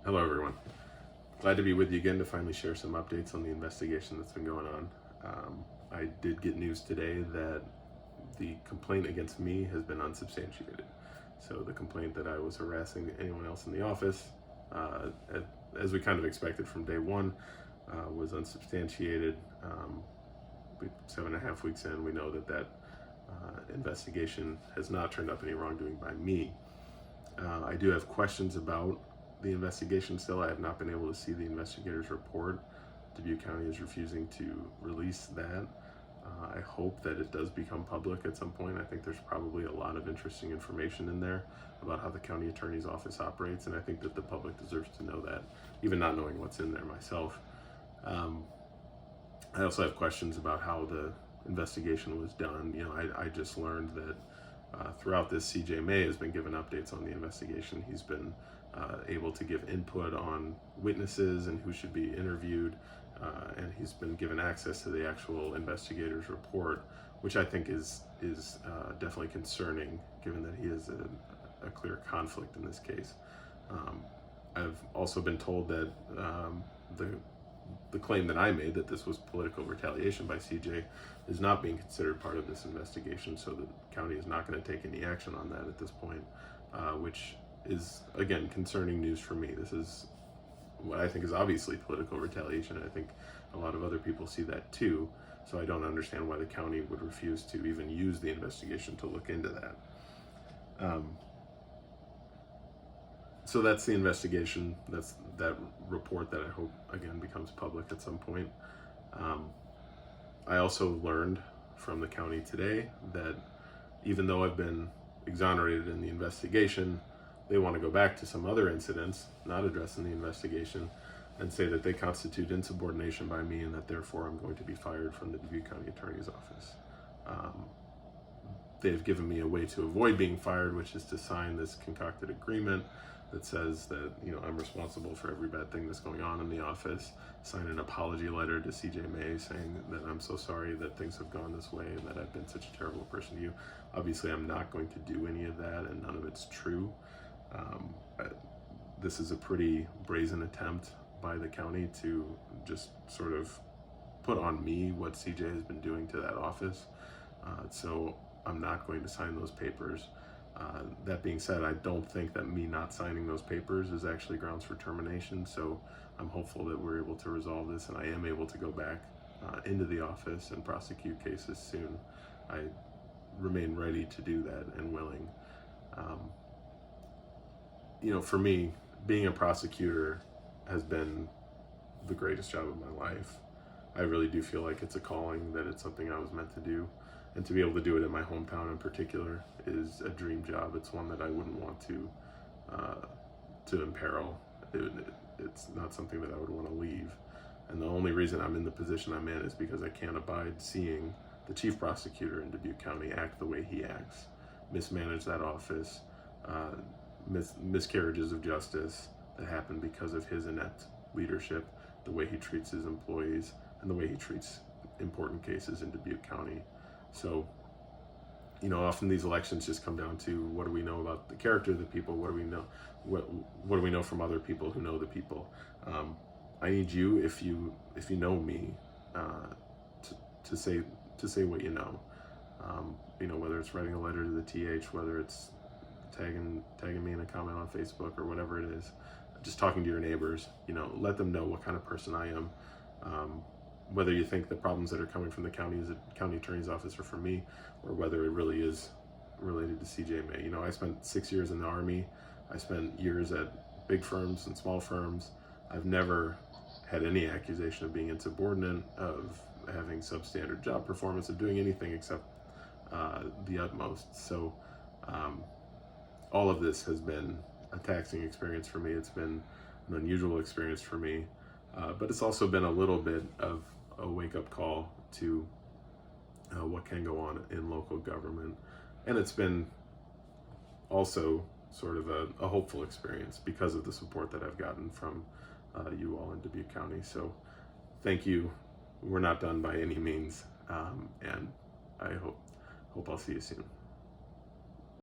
Hello everyone. Glad to be with you again to finally share some updates on the investigation that's been going on. I did get news today that the complaint against me has been unsubstantiated. So the complaint that I was harassing anyone else in the office, as we kind of expected from day one, was unsubstantiated. 7.5 weeks in, we know that investigation has not turned up any wrongdoing by me. I do have questions about the investigation still. I have not been able to see the investigator's report. Dubuque County is refusing to release that. I hope that it does become public at some point. I think there's probably a lot of interesting information in there about how the county attorney's office operates, and I think that the public deserves to know that, even not knowing what's in there myself. I also have questions about how the investigation was done. I just learned that throughout this, CJ May has been given updates on the investigation. He's been able to give input on witnesses and who should be interviewed, and he's been given access to the actual investigator's report, which I think is definitely concerning, given that he has a clear conflict in this case. I've also been told that the claim that I made, that this was political retaliation by CJ, is not being considered part of this investigation, so the county is not going to take any action on that at this point, which is, again, concerning news for me. This is what I think is obviously political retaliation, and I think a lot of other people see that too, so I don't understand why the county would refuse to even use the investigation to look into that. So that's the investigation. That's that report that I hope, again, becomes public at some point. I also learned from the county today that even though I've been exonerated in the investigation, they want to go back to some other incidents not addressed in the investigation and say that they constitute insubordination by me, and that therefore I'm going to be fired from the Dubuque County Attorney's Office. They've given me a way to avoid being fired, which is to sign this concocted agreement that says that I'm responsible for every bad thing that's going on in the office, sign an apology letter to CJ May saying that I'm so sorry that things have gone this way and that I've been such a terrible person to you. Obviously, I'm not going to do any of that, and none of it's true. This is a pretty brazen attempt by the county to just sort of put on me what CJ has been doing to that office. So I'm not going to sign those papers. That being said, I don't think that me not signing those papers is actually grounds for termination, so I'm hopeful that we're able to resolve this, and I am able to go back into the office and prosecute cases soon. I remain ready to do that and willing. For me, being a prosecutor has been the greatest job of my life. I really do feel like it's a calling, that it's something I was meant to do. And to be able to do it in my hometown in particular is a dream job. It's one that I wouldn't want to imperil. It's not something that I would want to leave. And the only reason I'm in the position I'm in is because I can't abide seeing the chief prosecutor in Dubuque County act the way he acts, mismanage that office, miscarriages of justice that happen because of his inept leadership, the way he treats his employees, and the way he treats important cases in Dubuque County. So, often these elections just come down to, what do we know about the character of the people? What do we know? What do we know from other people who know the people? I need you, if you know me, to say what you know. Whether it's writing a letter to the TH, whether it's tagging me in a comment on Facebook, or whatever it is, just talking to your neighbors. Let them know what kind of person I am. Whether you think the problems that are coming from the county attorney's office are from me, or whether it really is related to CJ May. I spent 6 years in the Army. I spent years at big firms and small firms. I've never had any accusation of being insubordinate, of having substandard job performance, of doing anything except the utmost. So all of this has been a taxing experience for me. It's been an unusual experience for me, but it's also been a little bit of a wake-up call to what can go on in local government. And it's been also sort of a hopeful experience because of the support that I've gotten from you all in Dubuque County. So thank you. We're not done by any means, and I hope I'll see you soon.